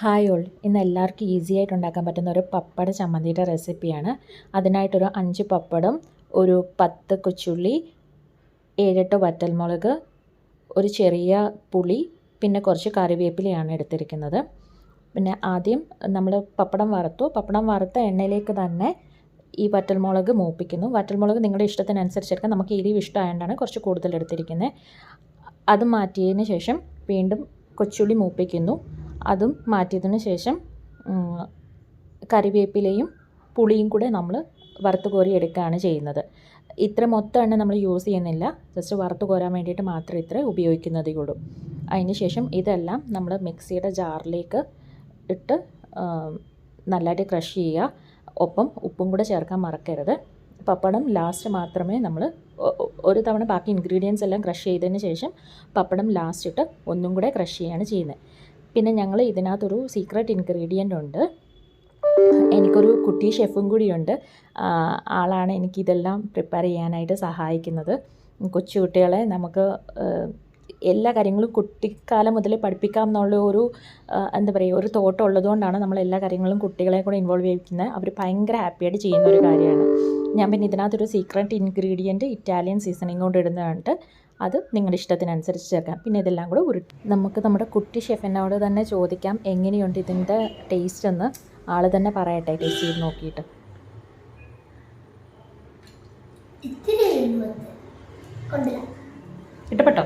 Hi all, ഇന്ന് എല്ലാവർക്കും easy ആയിട്ട് ഉണ്ടാക്കാൻ പറ്റുന്ന ഒരു പപ്പട ചമ്മന്തിയുടെ റെസിപ്പിയാണ്. അതിനായിട്ടൊരു 5 പപ്പടം, ഒരു 10 കൊച്ചുള്ളി, 7-8 വറ്റൽമുളക്, ഒരു ചെറിയ പുളി, പിന്നെ കുറച്ച് കറിവേപ്പിലയാണ് എടുത്തിരിക്കുന്നത്. പിന്നെ ആദ്യം നമ്മൾ പപ്പടം വറുത്ത എണ്ണയിലേക്ക് തന്നെ ഈ വറ്റൽമുളക് മൂപ്പിക്കുന്നു. വറ്റൽമുളക് നിങ്ങളുടെ ഇഷ്ടത്തിനനുസരിച്ച് എടുക്കാം. നമുക്ക് എരിവ് ഇഷ്ടമായതുകൊണ്ടാണ് കുറച്ച് കൂടുതൽ എടുത്തിരിക്കുന്നത്. അത് മാറ്റിയതിന് ശേഷം വീണ്ടും കൊച്ചുള്ളി മൂപ്പിക്കുന്നു. അതും മാറ്റിയതിന് ശേഷം കറിവേപ്പിലയും പുളിയും കൂടെ നമ്മൾ വറുത്ത് കോരി എടുക്കുകയാണ് ചെയ്യുന്നത്. ഇത്ര മൊത്തം എണ്ണ നമ്മൾ യൂസ് ചെയ്യുന്നില്ല, ജസ്റ്റ് വറുത്ത് കോരാൻ വേണ്ടിയിട്ട് മാത്രമേ ഇത്ര ഉപയോഗിക്കുന്നതേ ഉള്ളൂ. അതിന് ശേഷം ഇതെല്ലാം നമ്മൾ മിക്സിയുടെ ജാറിലേക്ക് ഇട്ട് നല്ലതായിട്ട് ക്രഷ് ചെയ്യുക. ഒപ്പം ഉപ്പും കൂടെ ചേർക്കാൻ മറക്കരുത്. പപ്പടം ലാസ്റ്റ് മാത്രമേ നമ്മൾ ഒരു തവണ ബാക്കി ഇൻഗ്രീഡിയൻസ് എല്ലാം ക്രഷ് ചെയ്തതിന് ശേഷം പപ്പടം ലാസ്റ്റ് ഇട്ട് ഒന്നും കൂടെ ക്രഷ് ചെയ്യുകയാണ് ചെയ്യുന്നത്. പിന്നെ ഞങ്ങൾ ഇതിനകത്തൊരു സീക്രട്ട് ഇൻഗ്രീഡിയൻ്റ് ഉണ്ട്. എനിക്കൊരു കുട്ടി ഷെഫും കൂടിയുണ്ട്. ആളാണ് എനിക്കിതെല്ലാം പ്രിപ്പയർ ചെയ്യാനായിട്ട് സഹായിക്കുന്നത്. കൊച്ചുകുട്ടികളെ നമുക്ക് എല്ലാ കാര്യങ്ങളും കുട്ടിക്കാലം മുതൽ പഠിപ്പിക്കാം എന്നുള്ള ഒരു എന്താ പറയുക, ഒരു തോട്ടം ഉള്ളതുകൊണ്ടാണ് നമ്മൾ എല്ലാ കാര്യങ്ങളും കുട്ടികളെ കൂടെ ഇൻവോൾവ് ചെയ്യിക്കുന്നത്. അവർ ഭയങ്കര ഹാപ്പിയായിട്ട് ചെയ്യുന്ന ഒരു കാര്യമാണ്. ഞാൻ പിന്നെ ഇതിനകത്തൊരു സീക്രട്ട് ഇൻഗ്രീഡിയൻറ്റ് ഇറ്റാലിയൻ സീസണിങ് കൊണ്ട് ഇടുന്നതുകൊണ്ട് അത് നിങ്ങളുടെ ഇഷ്ടത്തിനനുസരിച്ച് ചേർക്കാം. പിന്നെ ഇതെല്ലാം കൂടെ നമുക്ക് നമ്മുടെ കുട്ടി ഷെഫിനോട് തന്നെ ചോദിക്കാം എങ്ങനെയുണ്ട് ഇതിൻ്റെ ടേസ്റ്റ് എന്ന്. ആൾ തന്നെ പറയട്ടെ ടേസ്റ്റ് ചെയ്ത് നോക്കിയിട്ട്. ഇഷ്ടപ്പെട്ടോ?